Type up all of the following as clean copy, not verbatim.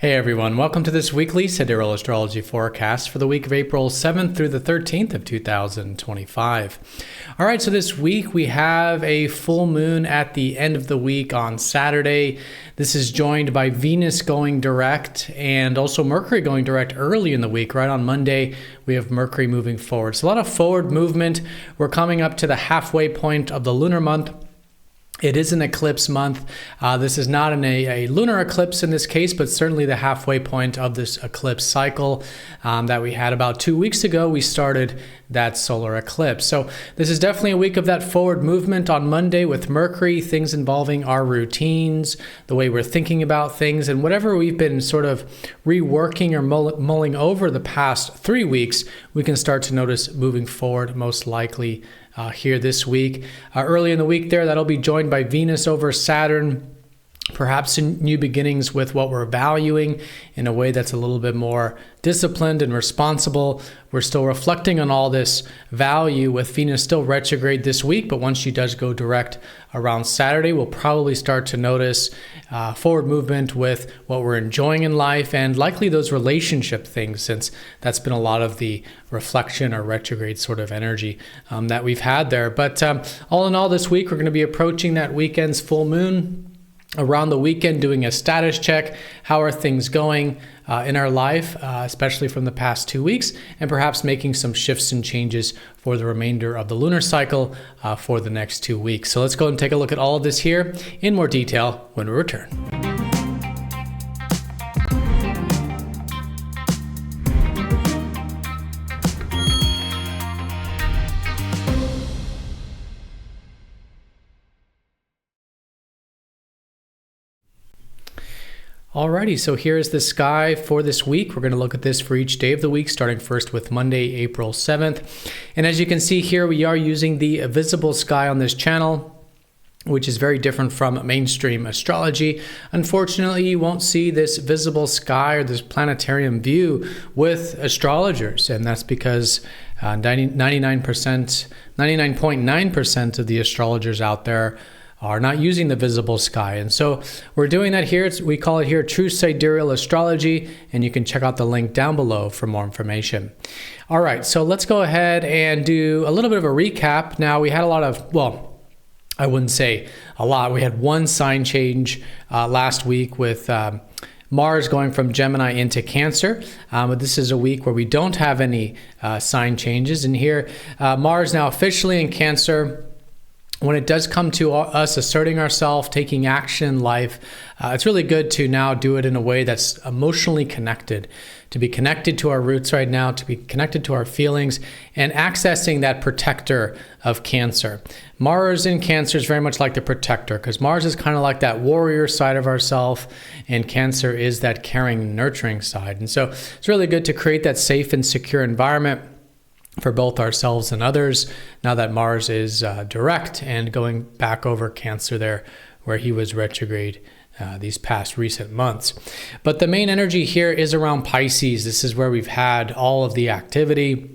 Hey everyone, welcome to this weekly Sidereal Astrology forecast for the week of April 7th through the 13th of 2025. All right, so this week we have a full moon at the end of the week on Saturday. This is joined by Venus going direct and also Mercury going direct early in the week. Right on Monday, we have Mercury moving forward. So a lot of forward movement. We're coming up to the halfway point of the lunar month. It is an eclipse month. This is not a lunar eclipse in this case, but certainly the halfway point of this eclipse cycle that we had about 2 weeks ago. We started that solar eclipse. So this is definitely a week of that forward movement on Monday with Mercury, things involving our routines, the way we're thinking about things, and whatever we've been sort of reworking or mulling over the past 3 weeks, we can start to notice moving forward most likely here this week. Early in the week there, that'll be joined by Venus over Saturn, perhaps in new beginnings with what we're valuing in a way that's a little bit more disciplined and responsible. We're still reflecting on all this value with Venus still retrograde this week, but once she does go direct around Saturday, we'll probably start to notice forward movement with what we're enjoying in life and likely those relationship things, since that's been a lot of the reflection or retrograde sort of energy that we've had there. But all in all, this week, we're going to be approaching that weekend's full moon. Around the weekend, doing a status check. How are things going in our life, especially from the past 2 weeks, and perhaps making some shifts and changes for the remainder of the lunar cycle for the next 2 weeks. So let's go and take a look at all of this here in more detail when we return. Alrighty, so here's the sky for this week. We're going to look at this for each day of the week, starting first with Monday, April 7th. And as you can see here, we are using the visible sky on this channel, which is very different from mainstream astrology. Unfortunately, you won't see this visible sky or this planetarium view with astrologers, and that's because 99.9% of the astrologers out there are not using the visible sky. And so we're doing that here. We call it here True Sidereal Astrology, and you can check out the link down below for more information. All right, so let's go ahead and do a little bit of a recap. Now, we had a lot of, well, I wouldn't say a lot. We had one sign change last week with Mars going from Gemini into Cancer, but this is a week where we don't have any sign changes. And here, Mars now officially in Cancer. When it does come to us asserting ourselves, taking action in life, it's really good to now do it in a way that's emotionally connected, to be connected to our roots right now, to be connected to our feelings, and accessing that protector of Cancer. Mars in Cancer is very much like the protector, because Mars is kind of like that warrior side of ourself, and Cancer is that caring, nurturing side. And so it's really good to create that safe and secure environment for both ourselves and others, now that Mars is direct and going back over Cancer there, where he was retrograde these past recent months. But the main energy here is around Pisces. This is where we've had all of the activity.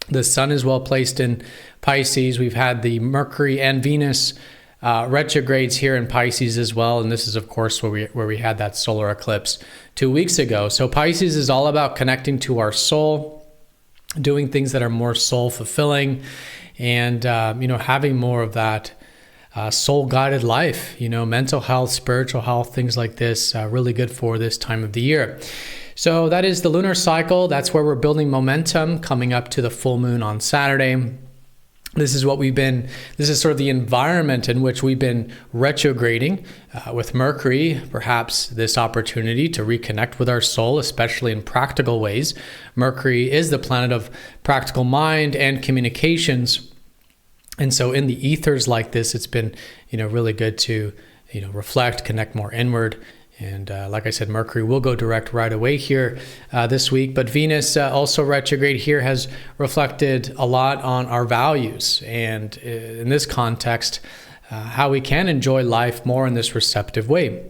The sun is well placed in Pisces. We've had the Mercury and Venus retrogrades here in Pisces as well. And this is, of course, where we had that solar eclipse 2 weeks ago. So Pisces is all about connecting to our soul, doing things that are more soul fulfilling, and having more of that soul guided life, mental health, spiritual health, things like this, really good for this time of the year. So that is the lunar cycle. That's where we're building momentum coming up to the full moon on Saturday. This is sort of the environment in which we've been retrograding with Mercury, perhaps this opportunity to reconnect with our soul, especially in practical ways. Mercury is the planet of practical mind and communications. And so in the ethers like this, it's been, really good to, reflect, connect more inward. And like I said, Mercury will go direct right away here this week. But Venus also retrograde here has reflected a lot on our values. And in this context, how we can enjoy life more in this receptive way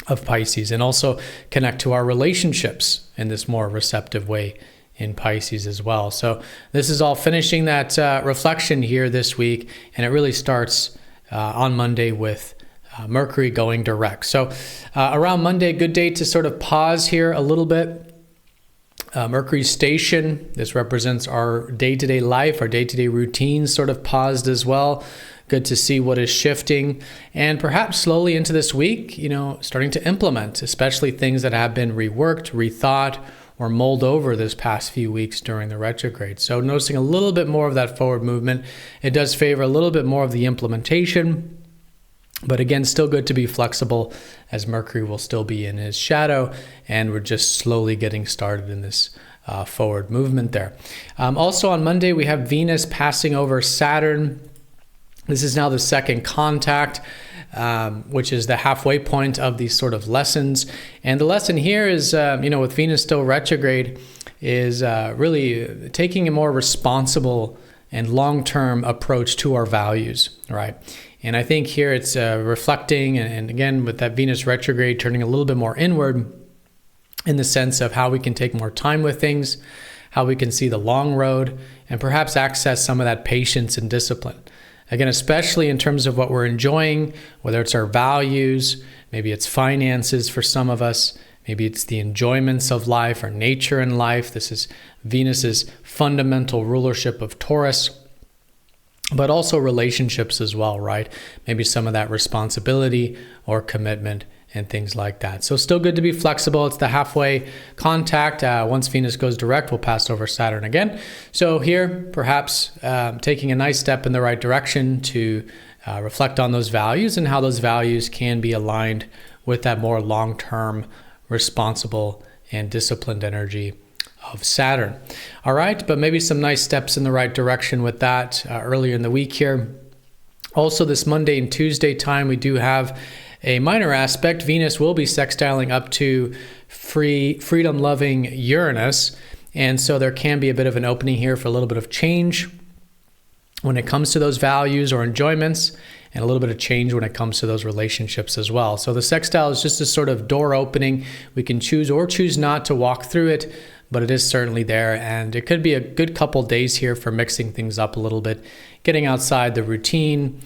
of Pisces, and also connect to our relationships in this more receptive way in Pisces as well. So this is all finishing that reflection here this week. And it really starts on Monday with Mercury going direct. So around Monday, good day to sort of pause here a little bit. Mercury station, this represents our day-to-day life, our day-to-day routines sort of paused as well. Good to see what is shifting, and perhaps slowly into this week, starting to implement, especially things that have been reworked, rethought, or mulled over this past few weeks during the retrograde. So noticing a little bit more of that forward movement. It does favor a little bit more of the implementation, but again, still good to be flexible as Mercury will still be in his shadow, and we're just slowly getting started in this forward movement there. Also on Monday, we have Venus passing over Saturn. This is now the second contact, which is the halfway point of these sort of lessons. And the lesson here is, with Venus still retrograde, is really taking a more responsible and long-term approach to our values, right? And I think here it's reflecting, and again, with that Venus retrograde, turning a little bit more inward in the sense of how we can take more time with things, how we can see the long road, and perhaps access some of that patience and discipline. Again, especially in terms of what we're enjoying, whether it's our values, maybe it's finances for some of us, maybe it's the enjoyments of life or nature in life. This is Venus's fundamental rulership of Taurus, but also relationships as well, right? Maybe some of that responsibility or commitment and things like that. So still good to be flexible. It's the halfway contact. Once Venus goes direct, we'll pass over Saturn again. So here, perhaps taking a nice step in the right direction to reflect on those values and how those values can be aligned with that more long-term, responsible, and disciplined energy of Saturn. All right, but maybe some nice steps in the right direction with that earlier in the week here. Also, this Monday and Tuesday time, we do have a minor aspect. Venus will be sextiling up to freedom-loving Uranus, and so there can be a bit of an opening here for a little bit of change when it comes to those values or enjoyments, and a little bit of change when it comes to those relationships as well. So the sextile is just a sort of door opening. We can choose or choose not to walk through it, but it is certainly there, and it could be a good couple days here for mixing things up a little bit, getting outside the routine.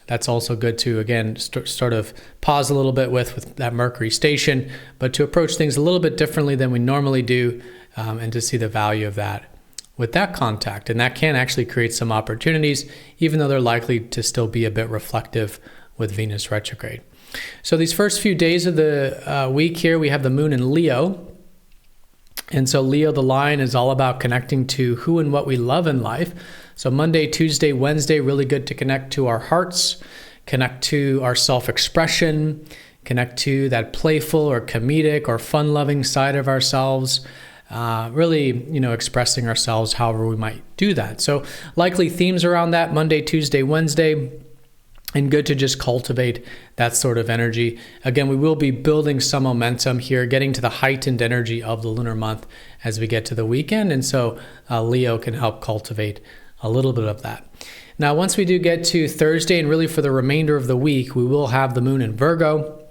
That's also good to, again, sort of pause a little bit with that Mercury station, but to approach things a little bit differently than we normally do, and to see the value of that with that contact. And that can actually create some opportunities, even though they're likely to still be a bit reflective with Venus retrograde. So these first few days of the week here, we have the moon in Leo. And so Leo, the line, is all about connecting to who and what we love in life. So Monday, Tuesday, Wednesday, really good to connect to our hearts, connect to our self-expression, connect to that playful or comedic or fun-loving side of ourselves, really, expressing ourselves however we might do that. So likely themes around that Monday, Tuesday, Wednesday, and good to just cultivate that sort of energy. Again, we will be building some momentum here, getting to the heightened energy of the lunar month as we get to the weekend. And so Leo can help cultivate a little bit of that. Now, once we do get to Thursday, and really for the remainder of the week, we will have the moon in Virgo.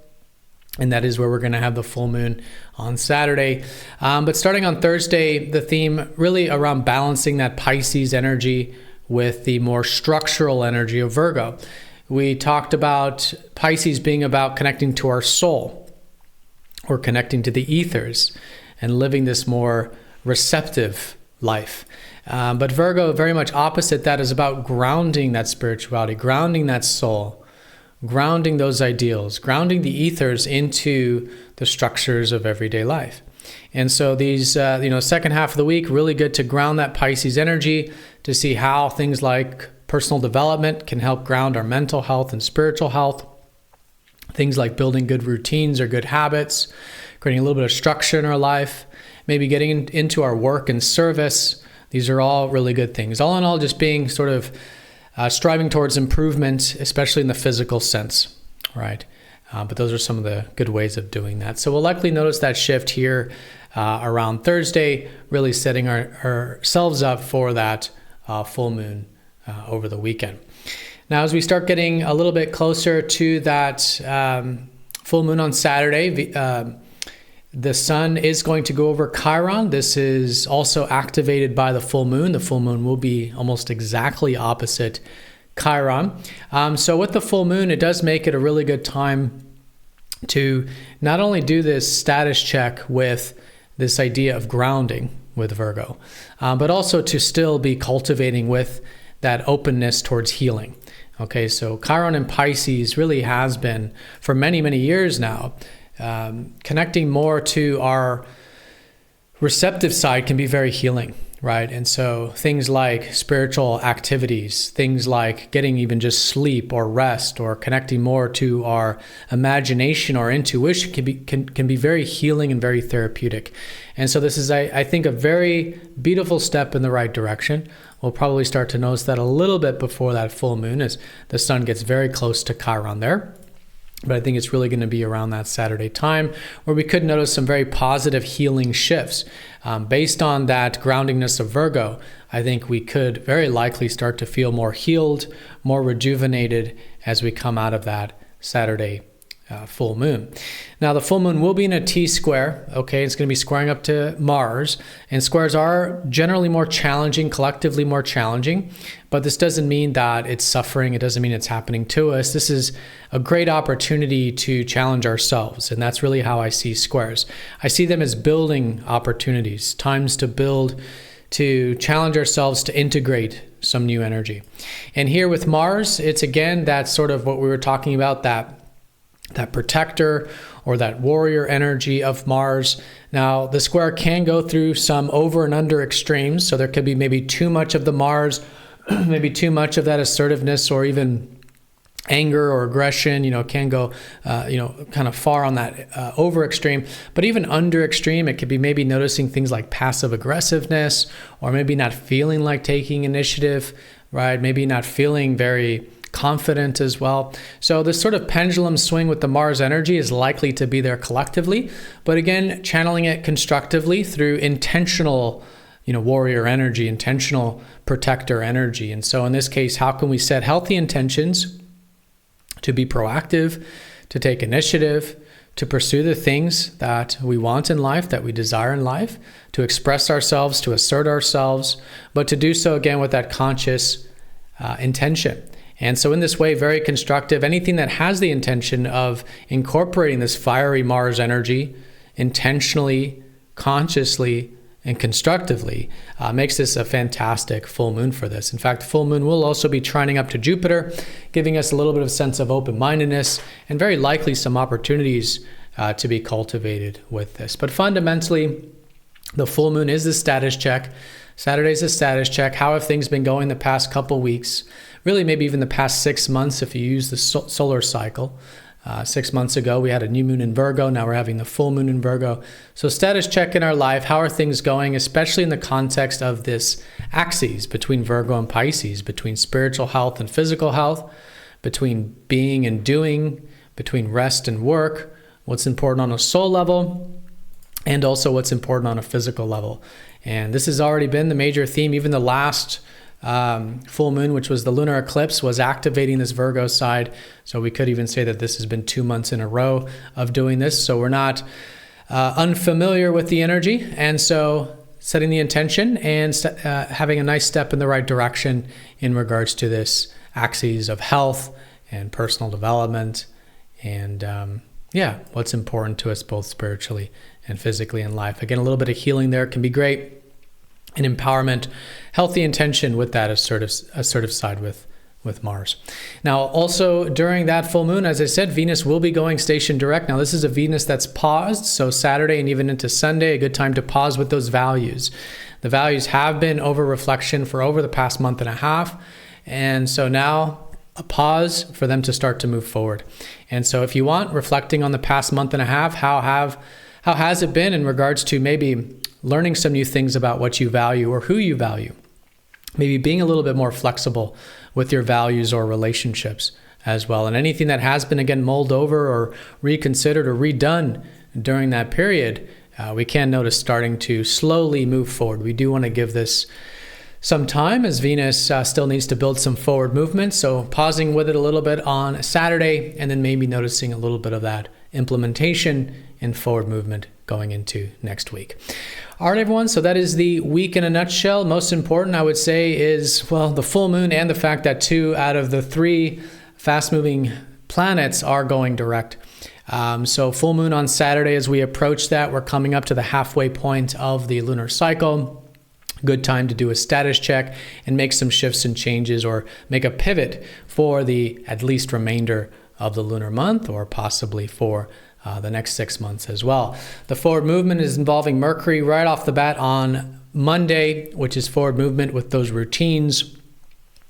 And that is where we're going to have the full moon on Saturday. But starting on Thursday, the theme really around balancing that Pisces energy with the more structural energy of Virgo. We talked about Pisces being about connecting to our soul, or connecting to the ethers and living this more receptive life. But Virgo, very much opposite that, is about grounding that spirituality, grounding that soul, grounding those ideals, grounding the ethers into the structures of everyday life. And so these, second half of the week, really good to ground that Pisces energy, to see how things like personal development can help ground our mental health and spiritual health. Things like building good routines or good habits, creating a little bit of structure in our life, maybe getting into our work and service. These are all really good things. All in all, just being sort of striving towards improvement, especially in the physical sense, right? But those are some of the good ways of doing that. So we'll likely notice that shift here around Thursday, really setting ourselves up for that full moon over the weekend. Now, as we start getting a little bit closer to that full moon on Saturday, the sun is going to go over Chiron. This is also activated by the full moon. The full moon will be almost exactly opposite Chiron. So with the full moon, it does make it a really good time to not only do this status check with this idea of grounding with Virgo, but also to still be cultivating with that openness towards healing. Okay, so Chiron in Pisces really has been, for many, many years now, connecting more to our receptive side can be very healing, right? And so things like spiritual activities, things like getting even just sleep or rest, or connecting more to our imagination or intuition can be very healing and very therapeutic. And so this is, I think, a very beautiful step in the right direction. We'll probably start to notice that a little bit before that full moon as the sun gets very close to Chiron there. But I think it's really going to be around that Saturday time where we could notice some very positive healing shifts. Based on that groundingness of Virgo, I think we could very likely start to feel more healed, more rejuvenated as we come out of that Saturday full moon. Now, the full moon will be in a T-square, okay? It's going to be squaring up to Mars, and squares are generally more challenging, collectively more challenging, but this doesn't mean that it's suffering. It doesn't mean it's happening to us. This is a great opportunity to challenge ourselves, and that's really how I see squares. I see them as building opportunities, times to build, to challenge ourselves, to integrate some new energy. And here with Mars, it's again that sort of what we were talking about, that protector or that warrior energy of Mars. Now, the square can go through some over and under extremes. So there could be maybe too much of the Mars, maybe too much of that assertiveness or even anger or aggression, can go, kind of far on that over extreme. But even under extreme, it could be maybe noticing things like passive aggressiveness, or maybe not feeling like taking initiative, right? Maybe not feeling very confident as well. So this sort of pendulum swing with the Mars energy is likely to be there collectively, but again, channeling it constructively through intentional, warrior energy, intentional protector energy. And so in this case, how can we set healthy intentions to be proactive, to take initiative, to pursue the things that we want in life, that we desire in life, to express ourselves, to assert ourselves, but to do so again with that conscious intention. And so in this way, very constructive, anything that has the intention of incorporating this fiery Mars energy intentionally, consciously, and constructively makes this a fantastic full moon for this. In fact, full moon will also be trining up to Jupiter, giving us a little bit of sense of open-mindedness and very likely some opportunities to be cultivated with this. But fundamentally, the full moon is the status check. Saturday's a status check. How have things been going the past couple weeks? Really, maybe even the past 6 months if you use the solar cycle. 6 months ago, we had a new moon in Virgo. Now we're having the full moon in Virgo. So status check in our life. How are things going, especially in the context of this axis between Virgo and Pisces, between spiritual health and physical health, between being and doing, between rest and work, what's important on a soul level, and also what's important on a physical level. And this has already been the major theme. Even the last full moon, which was the lunar eclipse, was activating this Virgo side. So we could even say that this has been 2 months in a row of doing this. So we're not unfamiliar with the energy. And so setting the intention and having a nice step in the right direction in regards to this axis of health and personal development and what's important to us both spiritually and physically in life. Again, a little bit of healing there can be great. And empowerment, healthy intention with that assertive side with Mars. Now, also during that full moon, as I said, Venus will be going station direct. Now, this is a Venus that's paused. So Saturday and even into Sunday, a good time to pause with those values. The values have been over reflection for over the past month and a half. And so now a pause for them to start to move forward. And so if you want, reflecting on the past month and a half, how has it been in regards to maybe learning some new things about what you value or who you value. Maybe being a little bit more flexible with your values or relationships as well. And anything that has been, again, mulled over or reconsidered or redone during that period, we can notice starting to slowly move forward. We do want to give this some time as Venus still needs to build some forward movement. So pausing with it a little bit on Saturday and then maybe noticing a little bit of that implementation and forward movement going into next week. All right, everyone. So that is the week in a nutshell. Most important, I would say, is, well, the full moon and the fact that 2 out of the 3 fast-moving planets are going direct. So full moon on Saturday, as we approach that, we're coming up to the halfway point of the lunar cycle. Good time to do a status check and make some shifts and changes, or make a pivot for the at least remainder of the lunar month, or possibly for the next 6 months as well. The forward movement is involving Mercury right off the bat on Monday, which is forward movement with those routines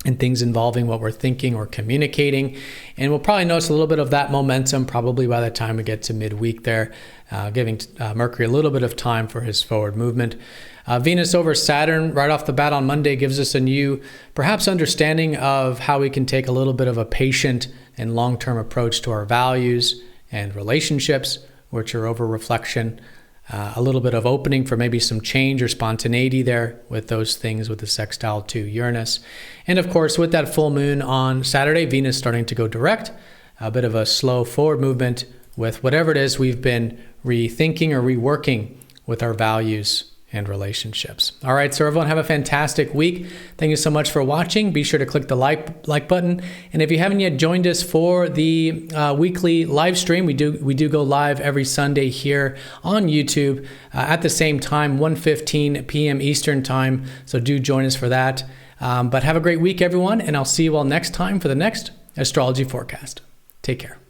and things involving what we're thinking or communicating. And we'll probably notice a little bit of that momentum probably by the time we get to midweek there, giving Mercury a little bit of time for his forward movement. Venus over Saturn right off the bat on Monday gives us a new, perhaps, understanding of how we can take a little bit of a patient and long-term approach to our values and relationships, which are over reflection. A little bit of opening for maybe some change or spontaneity there with those things, with the sextile to Uranus. And of course, with that full moon on Saturday, Venus starting to go direct, a bit of a slow forward movement with whatever it is we've been rethinking or reworking with our values and relationships. All right, so everyone, have a fantastic week. Thank you so much for watching. Be sure to click the like button. And if you haven't yet joined us for the weekly live stream, we do go live every Sunday here on YouTube at the same time, 1:15 p.m. Eastern time. So do join us for that. But have a great week, everyone, and I'll see you all next time for the next astrology forecast. Take care.